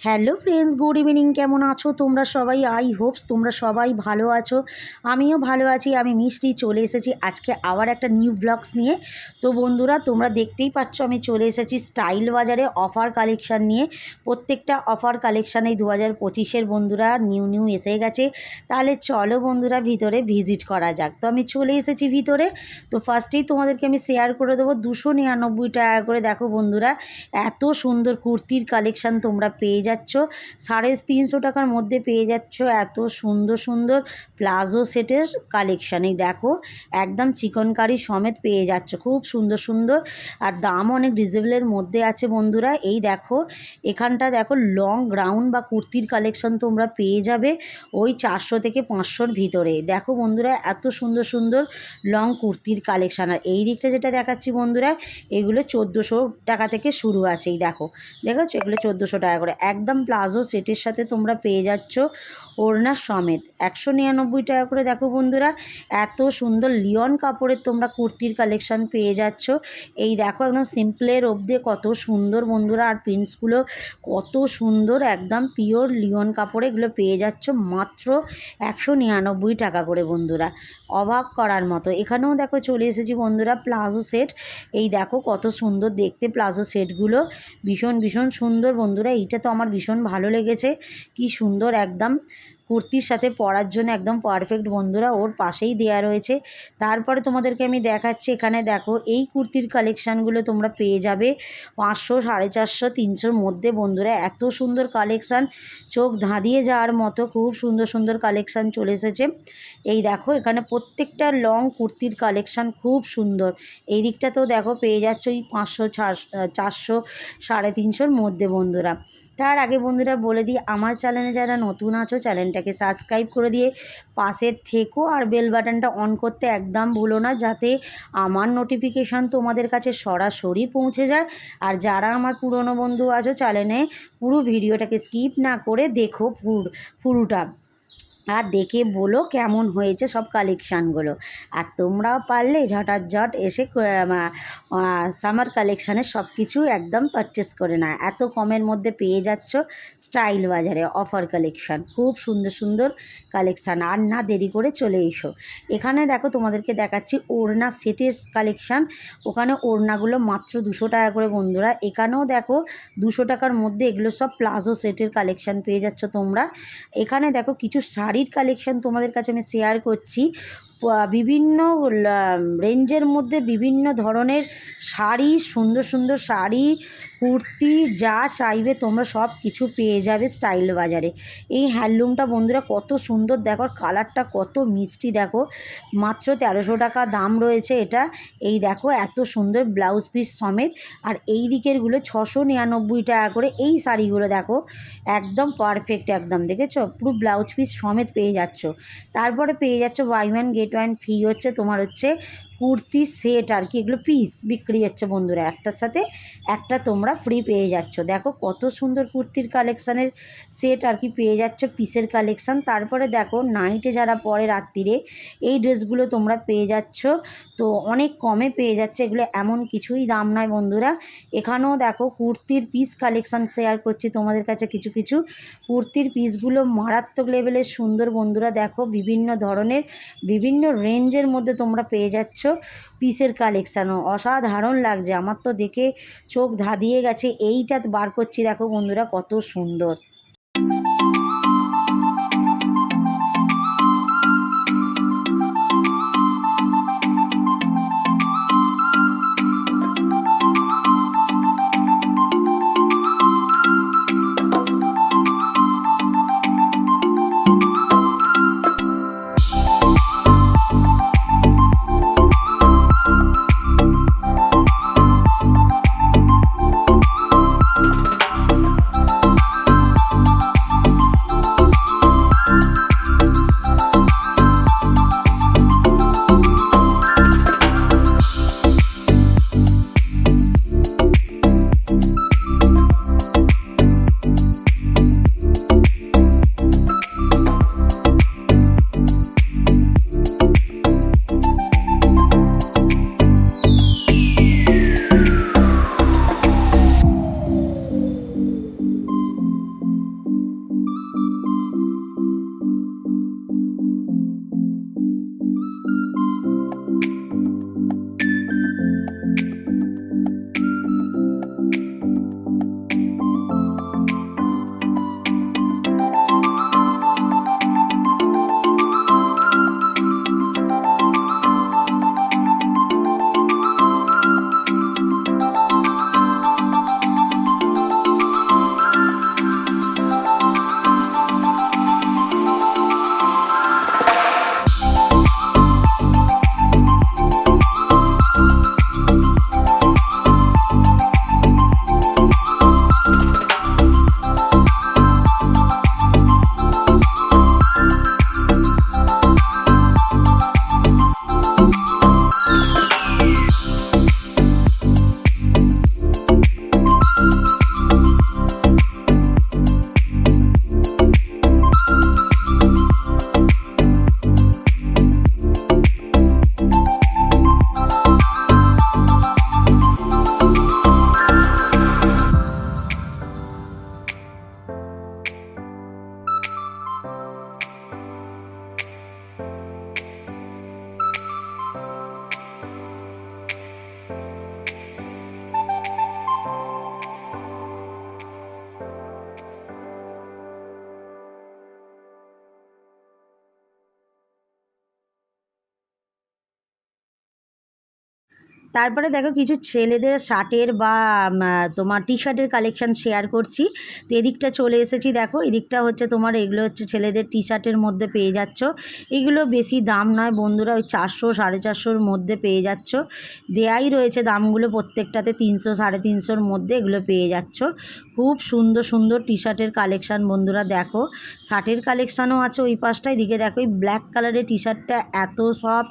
Hello friends, good evening. কেমন আছো তোমরা সবাই? আই হোপস তোমরা সবাই ভালো আছো। আমিও ভালো আছি। আমি মিষ্টি চলে এসেছি আজকে আবার একটা নিউ ব্লগস নিয়ে। তো বন্ধুরা, তোমরা দেখতেই পাচ্ছ আমি চলে এসেছি স্টাইল বাজারে অফার কালেকশান নিয়ে। প্রত্যেকটা অফার কালেকশান এই 2025-এর বন্ধুরা নিউ এসে গেছে। তাহলে চলো বন্ধুরা ভিতরে ভিজিট করা যাক। তো আমি চলে এসেছি ভিতরে। তো ফার্স্টেই তোমাদেরকে আমি শেয়ার করে দেবো 299 টাকা করে। দেখো বন্ধুরা, এত সুন্দর কুর্তির কালেকশান তোমরা পেয়ে যাচ্ছ। 350 টাকার মধ্যে পেয়ে যাচ্ছ এত সুন্দর সুন্দর প্লাজো সেটের কালেকশান। এই দেখো, একদম চিকনকারি সমেত পেয়ে যাচ্ছ, খুব সুন্দর সুন্দর। আর দাম অনেক রিজনেবলের মধ্যে আছে বন্ধুরা। এই দেখো, এখানটা দেখো লং গ্রাউন্ড বা কুর্তির কালেকশান তোমরা পেয়ে যাবে ওই 400 থেকে 500-র ভিতরে। দেখো বন্ধুরা, এত সুন্দর সুন্দর লং কুর্তির কালেকশান। আর এই দিকটা যেটা দেখাচ্ছি বন্ধুরা, এগুলো 1400 টাকা থেকে শুরু আছে। এই দেখো, দেখেছো, এগুলো 1400 টাকা করে। একদম প্লাজো সেটের সাথে তোমরা পেয়ে যাচ্ছ ওড়না সমেত 199 টাকা করে। দেখো বন্ধুরা, এত সুন্দর লিওন কাপড়ের তোমরা কুর্তির কালেকশান পেয়ে যাচ্ছ। এই দেখো, একদম সিম্পলের অবধি কত সুন্দর বন্ধুরা। আর প্রিন্টসগুলো কত সুন্দর, একদম পিওর লিওন কাপড়ে এগুলো পেয়ে যাচ্ছ মাত্র 199 টাকা করে বন্ধুরা। অবাক করার মতো। এখানেও দেখো চলে এসেছি বন্ধুরা প্লাজো সেট। এই দেখো কত সুন্দর দেখতে প্লাজো সেটগুলো, ভীষণ ভীষণ সুন্দর বন্ধুরা। এইটা তো আমার ভীষণ ভালো লেগেছে, কি সুন্দর, একদম কুর্তির সাথে পরার জন্য একদম পারফেক্ট বন্ধুরা। ওর পাশেই দেয়া রয়েছে। তারপরে তোমাদেরকে আমি দেখাচ্ছি, এখানে দেখো এই কুর্তির কালেকশানগুলো তোমরা পেয়ে যাবে 500, 450, 300-র মধ্যে বন্ধুরা। এত সুন্দর কালেকশান, চোখ ধাঁধিয়ে যাওয়ার মতো খুব সুন্দর সুন্দর কালেকশান চলে এসেছে। এই দেখো, এখানে প্রত্যেকটা লং কুর্তির কালেকশান খুব সুন্দর। এই দিকটাতেও দেখো পেয়ে যাচ্ছ ওই 500, 400, 350-র মধ্যে বন্ধুরা। তার আগে বন্ধুরা বলে দিই, আমার চ্যানেলে যারা নতুন আছো চ্যানেলটাকে সাবস্ক্রাইব করে দিয়ে পাশের থেকো, আর বেল বাটনটা অন করতে একদম ভুলো না, যাতে আমার নোটিফিকেশান তোমাদের কাছে সরাসরি পৌঁছে যায়। আর যারা আমার পুরনো বন্ধু আছো চ্যানেলে, পুরো ভিডিওটাকে স্কিপ না করে দেখো পুরোটা, আর দেখে বলো কেমন হয়েছে সব কালেকশানগুলো। আর তোমরাও পারলে ঝটাঝট এসে সামার কালেকশানের সব কিছু একদম পারচেস করে না। এত কমের মধ্যে পেয়ে যাচ্ছ স্টাইল বাজারে অফার কালেকশান, খুব সুন্দর সুন্দর কালেকশান। আর না দেরি করে চলে এসো। এখানে দেখো তোমাদেরকে দেখাচ্ছি ওড়না সেটের কালেকশান। ওখানে ওড়নাগুলো মাত্র 200 টাকা করে বন্ধুরা। এখানেও দেখো 200 টাকার মধ্যে এগুলো সব প্লাজো সেটের কালেকশান পেয়ে যাচ্ছ তোমরা। এখানে দেখো কিছু শাড়ির কালেকশান তোমাদের কাছে আমি শেয়ার করছি। বিভিন্ন রেঞ্জের মধ্যে বিভিন্ন ধরনের শাড়ি, সুন্দর সুন্দর শাড়ি, কুর্তি, যা চাইবে তোমরা সব কিছু পেয়ে যাবে স্টাইল বাজারে। এই হ্যান্ডলুমটা বন্ধুরা কত সুন্দর, দেখো কালারটা কত মিষ্টি। দেখো, মাত্র 1300 টাকা দাম রয়েছে এটা। এই দেখো, এত সুন্দর ব্লাউজ পিস সমেত। আর এই দিকেরগুলো 699 টাকা করে। এই শাড়িগুলো দেখো একদম পারফেক্ট, একদম দেখেছো, পুরো ব্লাউজ পিস সমেত পেয়ে যাচ্ছ। তারপরে পেয়ে যাচ্ছ buy one get one free, হচ্ছে তোমার হচ্ছে কুর্তি সেট আর কি। এগুলো পিস বিক্রি হচ্ছে বন্ধুরা, একটার সাথে একটা তোমরা ফ্রি পেয়ে যাচ্ছ। দেখো কত সুন্দর কুর্তির কালেকশানের সেট আর কি পেয়ে যাচ্ছ, পিসের কালেকশান। তারপরে দেখো নাইটে যারা পরে রাত্রিরে, এই ড্রেসগুলো তোমরা পেয়ে যাচ্ছ তো অনেক কমে পেয়ে যাচ্ছে। এগুলো এমন কিছুই দাম নয় বন্ধুরা। এখানেও দেখো কুর্তির পিস কালেকশান শেয়ার করছি তোমাদের কাছে। কিছু কিছু কুর্তির পিসগুলো মারাত্মক লেভেলের সুন্দর বন্ধুরা। দেখো বিভিন্ন ধরনের বিভিন্ন রেঞ্জের মধ্যে তোমরা পেয়ে যাচ্ছ পিসের কালেকশানও। অসাধারণ লাগছে, আমার তো দেখে চোখ ধাঁধিয়ে গেছে। এইটা বার করছি, দেখো বন্ধুরা কত সুন্দর। তারপরে দেখো কিছু ছেলেদের শার্টের বা তোমার টি শার্টের কালেকশান শেয়ার করছি। তো এদিকটা চলে এসেছি, দেখো এদিকটা হচ্ছে তোমার এগুলো হচ্ছে ছেলেদের টি শার্টের মধ্যে পেয়ে যাচ্ছ। এগুলো বেশি দাম নয় বন্ধুরা, ওই 400 450-র মধ্যে পেয়ে যাচ্ছ। দেয়াই রয়েছে দামগুলো প্রত্যেকটাতে 300 350-র মধ্যে এগুলো পেয়ে যাচ্ছ। খুব সুন্দর সুন্দর টি শার্টের কালেকশান বন্ধুরা। দেখো শার্টের কালেকশানও আছে ওই পাশটায়। দিকে দেখো এই ব্ল্যাক কালারের টি শার্টটা এত সফট,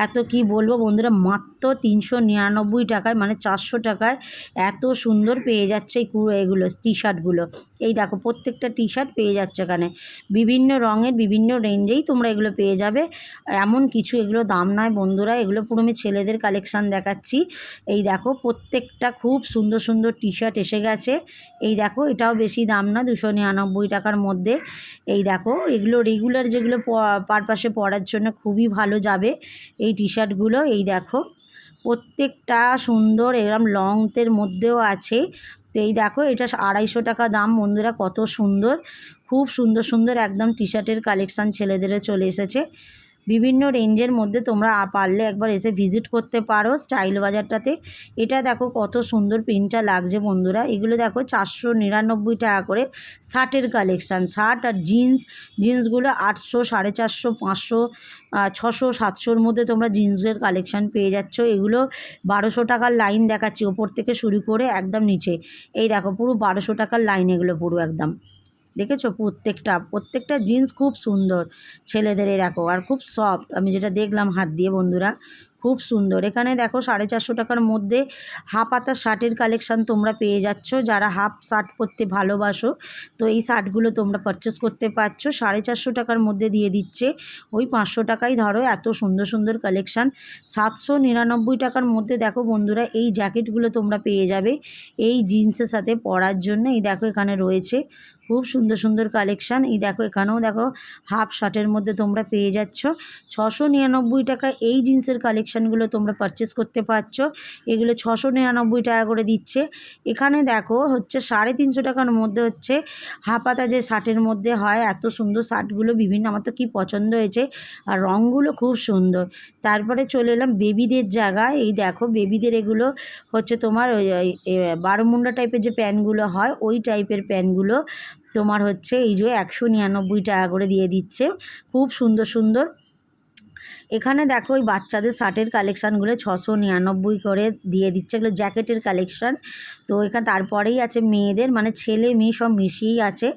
এত কি বলবো বন্ধুরা, মাত্র 399 টাকায়, মানে 400 টাকায় এত সুন্দর পেয়ে যাচ্ছে এগুলো টি শার্টগুলো। এই দেখো প্রত্যেকটা টি শার্ট পেয়ে যাচ্ছে এখানে, বিভিন্ন রঙের বিভিন্ন রেঞ্জেই তোমরা এগুলো পেয়ে যাবে। এমন কিছু এগুলো দাম নয় বন্ধুরা, এগুলো পুরো আমি ছেলেদের কালেকশান দেখাচ্ছি। এই দেখো প্রত্যেকটা খুব সুন্দর সুন্দর টি শার্ট এসে গেছে। এই দেখো এটাও বেশি দাম না, 299 টাকার মধ্যে। এই দেখো এগুলো রেগুলার যেগুলো পারপাসে পরার জন্য খুবই ভালো যাবে এই টি শার্টগুলো। এই দেখো প্রত্যেকটা সুন্দর এরকম লংতের মধ্যেও আছে। তো এই দেখো এটা 250 টাকা দাম বন্ধুরা, কত সুন্দর, খুব সুন্দর সুন্দর একদম টি শার্টের কালেকশান ছেলেদেরও চলে এসেছে বিভিন্ন রেঞ্জের মধ্যে। তোমরা পারলে একবার এসে ভিজিট করতে পারো স্টাইল বাজারটাতে। এটা দেখো কত সুন্দর প্রিন্টটা লাগছে বন্ধুরা। এগুলো দেখো 499 টাকা করে শার্টের কালেকশান। শার্ট আর জিন্সগুলো 800 450 500 600 700-র মধ্যে তোমরা জিন্সের কালেকশান পেয়ে যাচ্ছ। এগুলো 1200 টাকার লাইন দেখাচ্ছি ওপর থেকে শুরু করে একদম নিচে। এই দেখো পুরো 1200 টাকার লাইন এগুলো পুরো একদম, দেখেছো প্রত্যেকটা জিন্স খুব সুন্দর ছেলেদের। দেখো আর খুব সফট, আমি যেটা দেখলাম হাত দিয়ে বন্ধুরা, খুব সুন্দর। এখানে দেখো 450 টাকার মধ্যে হাফ হাতা শার্টের কালেকশান তোমরা পেয়ে যাচ্ছ। যারা হাফ শার্ট পরতে ভালোবাসো তো এই শার্টগুলো তোমরা পারচেস করতে পারছো। 450 টাকার মধ্যে দিয়ে দিচ্ছে, ওই 500 টাকাই ধরো। এত সুন্দর সুন্দর কালেকশান। 799 টাকার মধ্যে দেখো বন্ধুরা এই জ্যাকেটগুলো তোমরা পেয়ে যাবে এই জিন্সের সাথে পরার জন্য। এই দেখো এখানে রয়েছে খুব সুন্দর সুন্দর কালেকশান। এই দেখো এখানেও দেখো হাফ শার্টের মধ্যে তোমরা পেয়ে যাচ্ছ। 699 টাকা এই জিন্সের কালেকশানগুলো তোমরা পারচেস করতে পারছো। এগুলো 699 টাকা করে দিচ্ছে। এখানে দেখো হচ্ছে 350 টাকার মধ্যে হচ্ছে হাফ হাতা যে শার্টের মধ্যে হয়, এত সুন্দর শার্টগুলো বিভিন্ন, আমার তো কী পছন্দ হয়েছে, আর রঙগুলো খুব সুন্দর। তারপরে চলে এলাম বেবিদের জায়গায়। এই দেখো বেবিদের এগুলো হচ্ছে তোমার ওই বারোমুন্ডা টাইপের যে প্যান্টগুলো হয় ওই টাইপের প্যান্টগুলো তোমার হচ্ছে এই যে 199 টাকা করে দিয়ে দিচ্ছে, খুব সুন্দর সুন্দর। এখানে দেখো ওই বাচ্চাদের শার্টের কালেকশানগুলো 699 করে দিয়ে দিচ্ছে, এগুলো জ্যাকেটের কালেকশান। তো এখানে তারপরেই আছে মেয়েদের, মানে ছেলে মেয়ে সব মিশিয়েই আছে।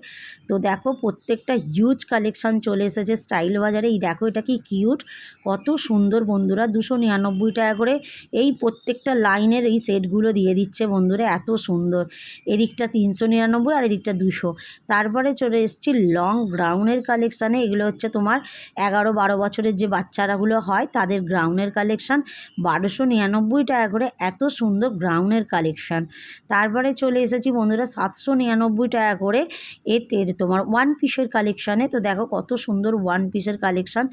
তো দেখো প্রত্যেকটা হিউজ কালেকশান চলে এসেছে স্টাইল বাজারে। এই দেখো এটা কি কিউট, কত সুন্দর বন্ধুরা। 299 টাকা করে এই প্রত্যেকটা লাইনের এই সেটগুলো দিয়ে দিচ্ছে বন্ধুরা, এত সুন্দর। এদিকটা 399 আর এদিকটা 200। তারপরে চলে এসেছি লং গ্রাউনের কালেকশানে। এগুলো হচ্ছে তোমার 11-12 বছরের যে বাচ্চারাগুলো হয় তাদের গ্রাউনের কালেকশান, 1299 টাকা করে এত সুন্দর গ্রাউনের কালেকশান। তারপরে চলে এসেছি বন্ধুরা 799 টাকা করে এতে তোমার ওয়ান পিসের কালেকশানে। তো দেখো কত সুন্দর ওয়ান পিসের কালেকশান।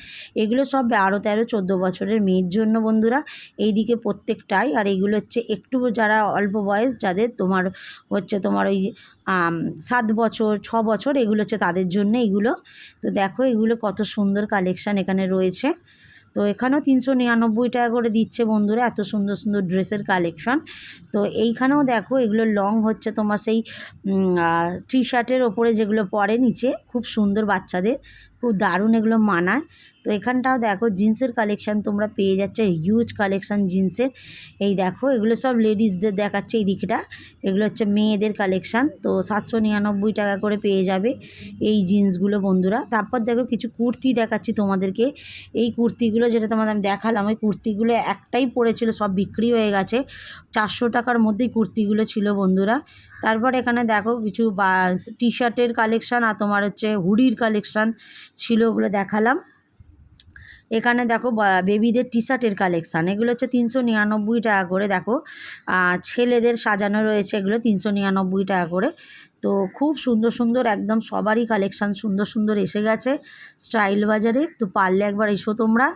এগুলো সব 12, 13, 14 বছরের মেয়ের জন্য বন্ধুরা, এইদিকে প্রত্যেকটাই। আর এইগুলো হচ্ছে একটু যারা অল্প বয়স, যাদের তোমার হচ্ছে তোমার ওই 7 বছর 6 বছর, এগুলো হচ্ছে তাদের জন্য এগুলো। তো দেখো এগুলো কত সুন্দর কালেকশান এখানে রয়েছে। তো এখানেও 399 টাকা করে দিচ্ছে বন্ধুরা, এত সুন্দর সুন্দর ড্রেসের কালেকশান। তো এইখানেও দেখো এগুলো লং হচ্ছে তোমার সেই টি শার্টের ওপরে যেগুলো পরে নিচে, খুব সুন্দর বাচ্চাদের, খুব দারুণ এগুলো মানায়। তো এখানটাও দেখো জিন্সের কালেকশান তোমরা পেয়ে যাচ্ছে, হিউজ কালেকশান জিন্সের। এই দেখো এগুলো সব লেডিসদের দেখাচ্ছে এই দিকটা, এগুলো হচ্ছে মেয়েদের কালেকশান। তো 799 টাকা করে পেয়ে যাবে এই জিন্সগুলো বন্ধুরা। তারপর দেখো কিছু কুর্তি দেখাচ্ছি তোমাদেরকে। এই কুর্তিগুলো যেটা তোমাদের আমি দেখালাম, ওই কুর্তিগুলো একটাই পড়েছিল, সব বিক্রি হয়ে গেছে। 400 টাকার মধ্যেই কুর্তিগুলো ছিল বন্ধুরা। তারপর এখানে দেখো কিছু টি শার্টের কালেকশান আর তোমার হচ্ছে হুডির কালেকশান ছিল, ওগুলো দেখালাম। এখানে দেখো বেবিদের টি শার্টের কালেকশান, এগুলো হচ্ছে 399 টাকা করে। দেখো ছেলেদের সাজানো রয়েছে, এগুলো 399 টাকা করে। তো খুব সুন্দর সুন্দর একদম সবারই কালেকশান সুন্দর সুন্দর এসে গেছে স্টাইল বাজারে। তো পারলে একবার এসো তোমরা।